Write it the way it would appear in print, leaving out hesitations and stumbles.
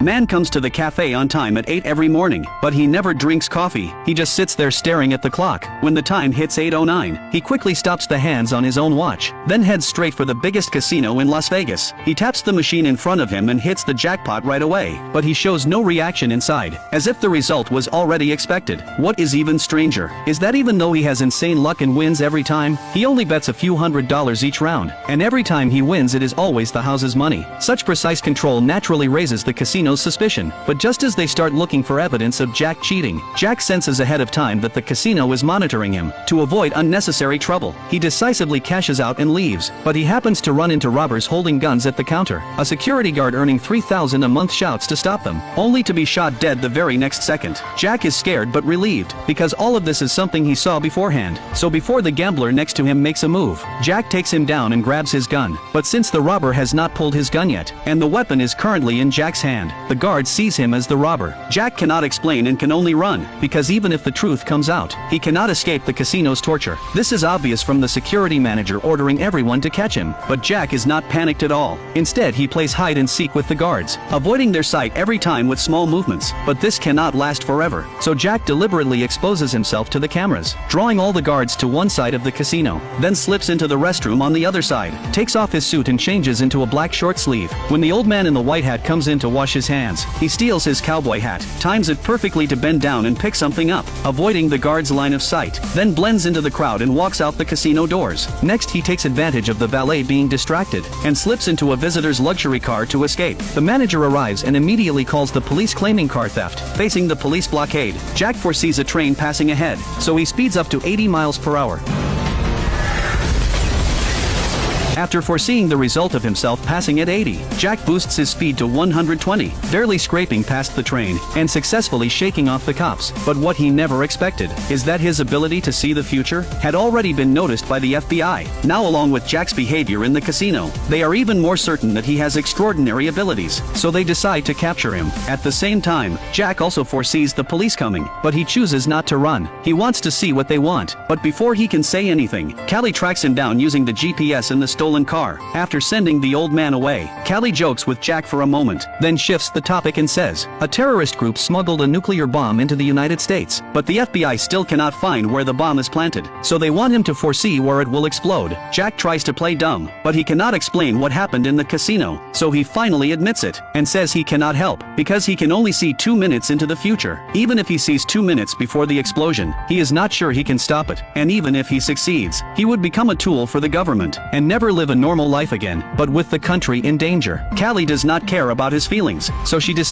Man comes to the cafe on time at 8 every morning, but he never drinks coffee. He just sits there staring at the clock. When the time hits 8:09, he quickly stops the hands on his own watch, then heads straight for the biggest casino in Las Vegas. He taps the machine in front of him and hits the jackpot right away, but he shows no reaction inside, as if the result was already expected. What is even stranger is that even though he has insane luck and wins every time, he only bets a few $100s each round, and every time he wins it is always the house's money. Such precise control naturally raises the casino's suspicion, but just as they start looking for evidence of Jack cheating, Jack senses ahead of time that the casino is monitoring him. To avoid unnecessary trouble, he decisively cashes out and leaves, but he happens to run into robbers holding guns at the counter. A security guard earning $3,000 a month shouts to stop them, only to be shot dead the very next second. Jack is scared but relieved, because all of this is something he saw beforehand. So before the gambler next to him makes a move, Jack takes him down and grabs his gun. But since the robber has not pulled his gun yet, and the weapon is currently in Jack's hand, the guard sees him as the robber. Jack cannot explain and can only run, because even if the truth comes out, he cannot escape the casino's torture. This is obvious from the security manager ordering everyone to catch him, but Jack is not panicked at all. Instead, he plays hide and seek with the guards, avoiding their sight every time with small movements. But this cannot last forever, so Jack deliberately exposes himself to the cameras, drawing all the guards to one side of the casino, then slips into the restroom on the other side, takes off his suit and changes into a black short sleeve. When the old man in the white hat comes in to wash his hands, he steals his cowboy hat, times it perfectly to bend down and pick something up, avoiding the guard's line of sight, then blends into the crowd and walks out the casino doors. Next, he takes advantage of the valet being distracted, and slips into a visitor's luxury car to escape. The manager arrives and immediately calls the police claiming car theft. Facing the police blockade, Jack foresees a train passing ahead, so he speeds up to 80 miles per hour. After foreseeing the result of himself passing at 80, Jack boosts his speed to 120, barely scraping past the train, and successfully shaking off the cops. But what he never expected is that his ability to see the future had already been noticed by the FBI. Now, along with Jack's behavior in the casino, they are even more certain that he has extraordinary abilities, so they decide to capture him. At the same time, Jack also foresees the police coming, but he chooses not to run. He wants to see what they want, but before he can say anything, Callie tracks him down using the GPS in the stolen car. After sending the old man away, Callie jokes with Jack for a moment, then shifts the topic and says, a terrorist group smuggled a nuclear bomb into the United States, but the FBI still cannot find where the bomb is planted, so they want him to foresee where it will explode. Jack tries to play dumb, but he cannot explain what happened in the casino, so he finally admits it, and says he cannot help, because he can only see 2 minutes into the future. Even if he sees 2 minutes before the explosion, he is not sure he can stop it, and even if he succeeds, he would become a tool for the government, and never live a normal life again, but with the country in danger. Callie does not care about his feelings, so she decides